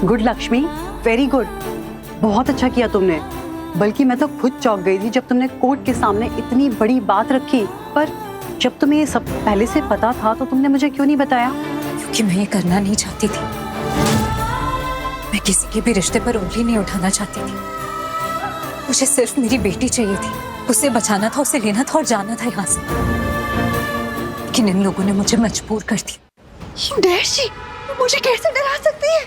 Good Lakshmi, very good. बहुत अच्छा किया तुमने। बल्कि मैं तो खुद चौंक गई थी जब तुमने कोर्ट के सामने इतनी बड़ी बात रखी। पर जब तुम्हें ये सब पहले से पता था तो तुमने मुझे क्यों नहीं बताया? क्योंकि मैं ये करना नहीं चाहती थी। मैं किसी के भी रिश्ते पर उंगली नहीं उठाना चाहती थी। मुझे सिर्फ मेरी बेटी चाहिए थी। उसे बचाना था, उसे लेना था और जाना था यहाँ से। लेकिन इन लोगों ने मुझे मजबूर कर दिया। डैशी, मुझे कैसे डरा सकती है?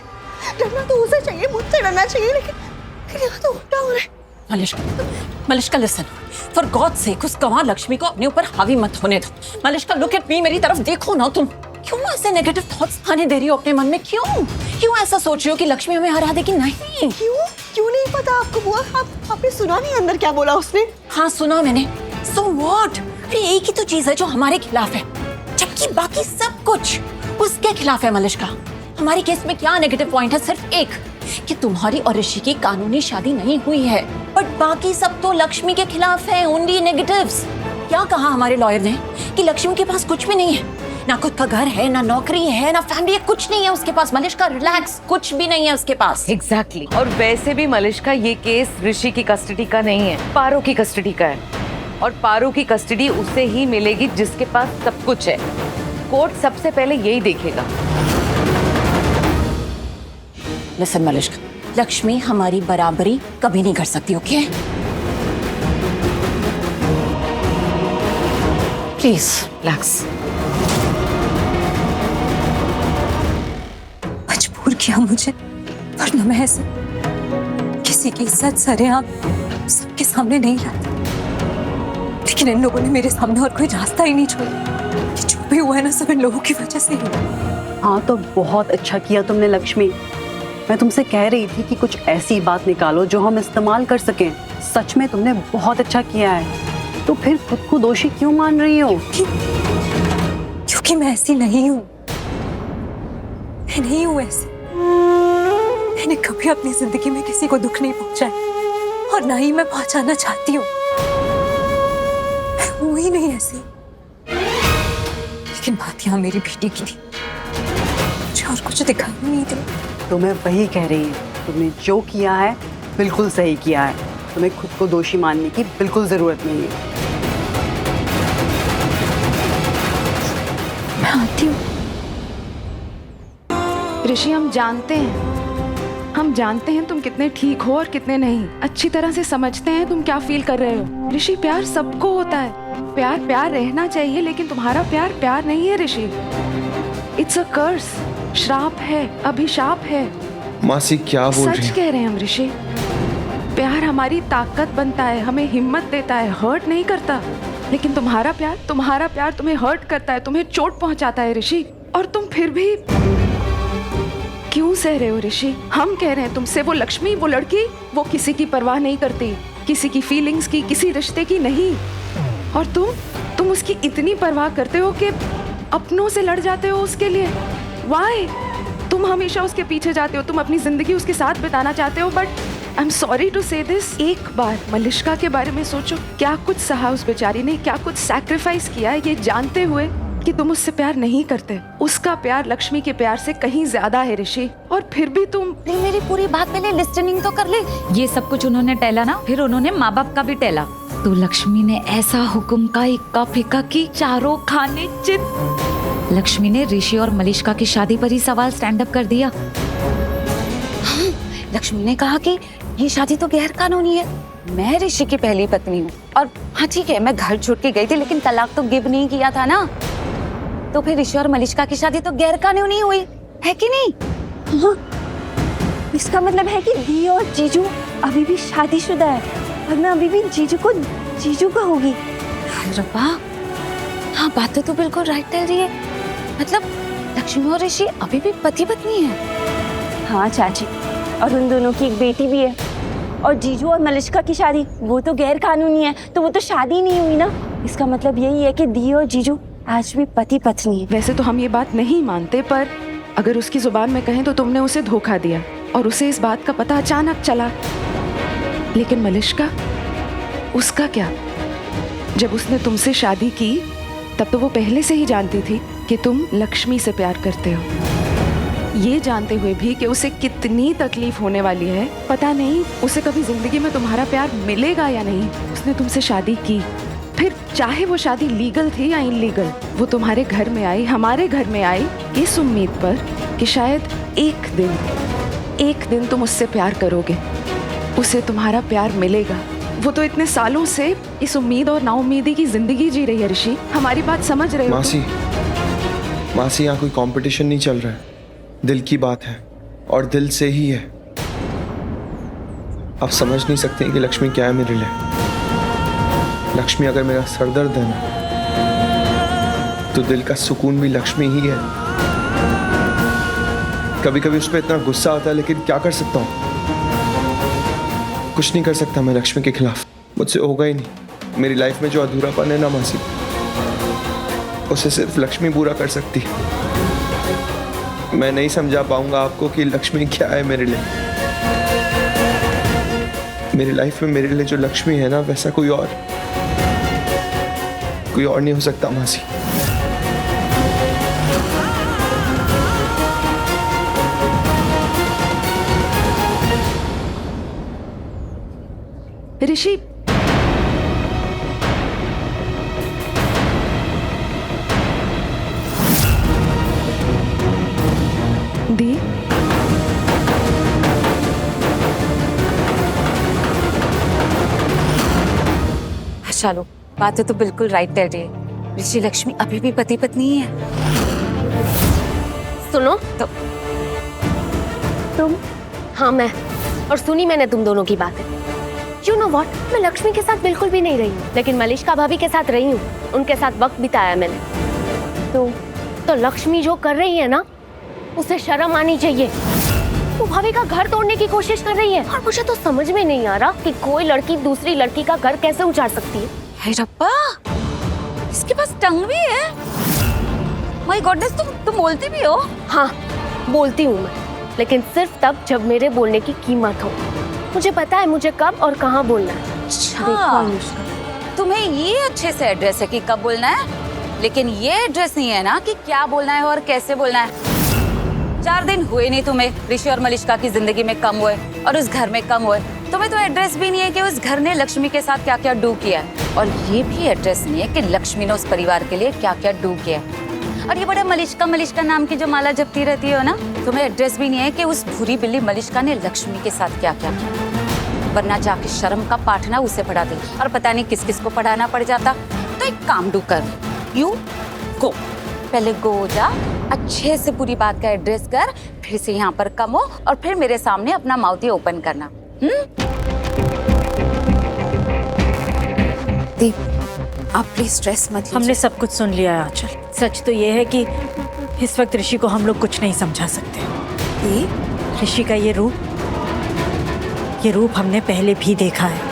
डरना तो उसे चाहिए, मुझसे डरना चाहिए, लेकिन यहाँ तो उल्टा हो रहा है। Malishka listen, for God sake उस गंवार लक्ष्मी को अपने ऊपर हावी मत होने दो। मलिष्का लुक एट मी, मेरी तरफ देखो ना। तुम क्यों ऐसे नेगेटिव थॉट्स आने दे रही हो अपने मन में? क्यों ऐसा सोच रही हो कि लक्ष्मी हमें हरा देगी? नहीं। क्यों नहीं पता आपको बुआ? आपने सुना नहीं अंदर क्या बोला उसने? हाँ सुना मैंने। So what? अरे एक ही तो चीज है जो हमारे खिलाफ है, जबकि बाकी सब कुछ उसके खिलाफ है। मलिष्का, हमारे केस में क्या नेगेटिव पॉइंट है? सिर्फ एक, कि तुम्हारी और ऋषि की कानूनी शादी नहीं हुई है। बट बाकी सब तो लक्ष्मी के खिलाफ है। Only negatives. क्या कहा हमारे लॉयर ने कि लक्ष्मी के पास कुछ भी नहीं है, ना खुद का घर है, ना नौकरी है, ना फैमिली है, कुछ नहीं है उसके पास। मलिष्का रिलैक्स, कुछ भी नहीं है उसके पास। एग्जैक्टली। और वैसे भी मलिष्का, ये केस ऋषि की कस्टडी का नहीं है, पारो की कस्टडी का है। और पारो की कस्टडी उसे ही मिलेगी जिसके पास सब कुछ है। कोर्ट सबसे पहले यही देखेगा। लिसन मलिष्का, लक्ष्मी हमारी बराबरी कभी नहीं कर सकती। Okay please relax. मजबूर किया मुझे, वरना मैं ऐसे किसी की इज्जत सरेआम सबके सामने नहीं लाती। लेकिन इन लोगों ने मेरे सामने और कोई रास्ता ही नहीं छोड़ा। कि जो भी हुआ है ना, सब इन लोगों की वजह से ही हुआ। हाँ तो बहुत अच्छा किया तुमने लक्ष्मी। मैं तुमसे कह रही थी कि कुछ ऐसी बात निकालो जो हम इस्तेमाल कर सकें। सच में तुमने बहुत अच्छा किया है। तो फिर खुद को दोषी क्यों मान रही हो? क्योंकि मैं ऐसी नहीं हूँ। मैं नहीं हूँ ऐसी। मैंने कभी अपनी जिंदगी में किसी को दुख नहीं पहुंचाया और ना ही मैं पहुंचाना चाहती हूँ। मैं हूँ ही नहीं ऐसी। लेकिन बात यहाँ मेरी बेटी की थी, मुझे और कुछ दिखाई नहीं दिया। तो मैं वही कह रही हूँ, तुमने जो किया है बिल्कुल सही किया है। तुम्हें खुद को दोषी मानने की बिल्कुल जरूरत नहीं है। मैं आती हूँ। ऋषि, हम जानते हैं तुम कितने ठीक हो और कितने नहीं। अच्छी तरह से समझते हैं तुम क्या फील कर रहे हो। ऋषि, प्यार सबको होता है। प्यार रहना चाहिए, लेकिन तुम्हारा प्यार नहीं है ऋषि। इट्स अ कर्स, श्राप है, अभिशाप है। मासी क्या बोल रही सच कह रहे हैं हम ऋषि। प्यार हमारी ताकत बनता है, हमें हिम्मत देता है, हर्ट नहीं करता। लेकिन तुम्हारा प्यार तुम्हें हर्ट करता है, तुम्हें चोट पहुंचाता है ऋषि। और तुम फिर भी क्यों सह रहे हो ऋषि? हम कह रहे हैं तुमसे, वो लक्ष्मी, वो लड़की, वो किसी की परवाह नहीं करती, किसी की फीलिंग्स की, किसी रिश्ते की नहीं। और तुम उसकी इतनी परवाह करते हो कि अपनों से लड़ जाते हो उसके लिए। Why? तुम हमेशा उसके पीछे जाते हो, तुम अपनी जिंदगी उसके साथ बिताना चाहते हो। But I am sorry to say this, एक बार मलिष्का के बारे में सोचो। क्या कुछ सहा उस बेचारी ने, क्या कुछ सैक्रिफाइस किया है, ये जानते हुए कि तुम उससे प्यार नहीं करते। उसका प्यार लक्ष्मी के प्यार से कहीं ज्यादा है ऋषि। और फिर भी तुम मेरी पूरी बात पहले लिस्टनिंग तो कर ले। ये सब कुछ उन्होंने टहला ना, फिर उन्होंने माँ बाप का भी टहला। तो लक्ष्मी ने ऐसा हुक्म का इक्का फिक्का की चारों खाने चित। लक्ष्मी ने ऋषि और मलिष्का की शादी पर ही सवाल स्टैंड अप कर दिया। हाँ, लक्ष्मी ने कहा कि ये शादी तो गैर कानूनी है। मैं ऋषि की पहली पत्नी हूँ और हाँ ठीक है, मैं घर छोड़ के गई थी, लेकिन तलाक तो गिव नहीं किया था ना। तो फिर ऋषि और मलिष्का की शादी तो गैर कानूनी हुई है कि नहीं? हाँ, इसका मतलब है कि दी और जीजू अभी भी शादीशुदा है, वरना अभी भी जीजू को जीजू कहोगी। रब्बा, हाँ बात तो बिल्कुल राइट कह रही है। मतलब लक्ष्मी और ऋषि अभी भी पति पत्नी है। हाँ चाची, और उन दोनों की एक बेटी भी है। और जीजू और मलिष्का की शादी वो तो गैर कानूनी है, तो वो तो शादी नहीं हुई ना। इसका मतलब यही है कि दी और जीजू आज भी पति पत्नी है। वैसे तो हम ये बात नहीं मानते, पर अगर उसकी जुबान में कहें तो तुमने उसे धोखा दिया और उसे इस बात का पता अचानक चला। लेकिन मलिष्का, उसका क्या? जब उसने तुमसे शादी की तब तो वो पहले से ही जानती थी कि तुम लक्ष्मी से प्यार करते हो। ये जानते हुए भी कि उसे कितनी तकलीफ होने वाली है, पता नहीं उसे कभी जिंदगी में तुम्हारा प्यार मिलेगा या नहीं, उसने तुमसे शादी की। फिर चाहे वो शादी लीगल थी या इनलीगल, वो तुम्हारे घर में आई, हमारे घर में आई, इस उम्मीद पर कि शायद एक दिन तुम उससे प्यार करोगे, उसे तुम्हारा प्यार मिलेगा। वो तो इतने सालों से इस उम्मीद और नाउम्मीदी की जिंदगी जी रही है ऋषि, हमारी बात समझ रहे हो? मासी यहाँ कोई कंपटीशन नहीं चल रहा है, दिल की बात है और दिल से ही है। आप समझ नहीं सकते कि लक्ष्मी क्या है मेरे लिए। लक्ष्मी अगर मेरा सरदर्द है ना, तो दिल का सुकून भी लक्ष्मी ही है। कभी कभी उस पर इतना गुस्सा आता है, लेकिन क्या कर सकता हूँ? कुछ नहीं कर सकता मैं लक्ष्मी के खिलाफ, मुझसे होगा ही नहीं। मेरी लाइफ में जो अधूरापन है ना मासी, उसे सिर्फ लक्ष्मी पूरा कर सकती है। मैं नहीं समझा पाऊंगा आपको कि लक्ष्मी क्या है मेरे लिए। मेरी लाइफ में मेरे लिए जो लक्ष्मी है ना, वैसा कोई और नहीं हो सकता मासी। ऋषि, दी, चलो, बातें तो बिल्कुल राइट कर रही है। ऋषि लक्ष्मी अभी भी पति पत्नी ही है। सुनो तो तुम, हाँ मैं, और सुनी मैंने तुम दोनों की बातें। यू नो व्हाट, मैं लक्ष्मी के साथ बिल्कुल भी नहीं रही हूँ, लेकिन मलिष्का भाभी के साथ रही हूँ, उनके साथ वक्त बिताया मैंने। तो लक्ष्मी जो कर रही है ना, उसे शर्म आनी चाहिए। वो भाभी का घर तोड़ने की कोशिश कर रही है, और मुझे तो समझ में नहीं आ रहा कि कोई लड़की दूसरी लड़की का घर कैसे उजाड़ सकती है। हे रब्बा, इसके पास टंग भी है। माय गॉडनेस, तुम बोलती भी हो? हाँ, बोलती हूँ मैं, लेकिन सिर्फ तब जब मेरे बोलने की कीमत हो। मुझे पता है मुझे कब और कहाँ बोलना है। अच्छा, तुम्हें ये अच्छे से एड्रेस है कि कब बोलना है, लेकिन ये एड्रेस नहीं है ना कि क्या बोलना है और कैसे बोलना है। 4 दिन हुए नहीं तुम्हें ऋषि और मलिष्का की जिंदगी में कम हुए और उस घर में कम हुए। तुम्हें तो एड्रेस भी नहीं है कि उस घर ने लक्ष्मी के साथ क्या क्या डू किया है, और ये भी एड्रेस नहीं है कि लक्ष्मी ने उस परिवार के लिए क्या क्या डू किया है। और ये बड़ा मलिष्का नाम की जो माला जपती रहती हो ना, तुम्हें एड्रेस भी नहीं है कि उस बुरी बिल्ली मलिष्का ने लक्ष्मी के साथ क्या क्या किया। वरना जाके शर्म का पाठ ना उसे पढ़ा दे, और पता नहीं किस किस को पढ़ाना पड़ जाता। तो एक काम डू कर, यू गो, पहले गो जा, अच्छे से पूरी बात का एड्रेस कर, फिर से यहाँ पर कम हो, और फिर मेरे सामने अपना माउथ ही ओपन करना। दीप, आप प्लीज स्ट्रेस मत लीजिए। हमने सब कुछ सुन लिया है आंचल। सच तो ये है कि इस वक्त ऋषि को हम लोग कुछ नहीं समझा सकते। ऋषि का ये रूप हमने पहले भी देखा है।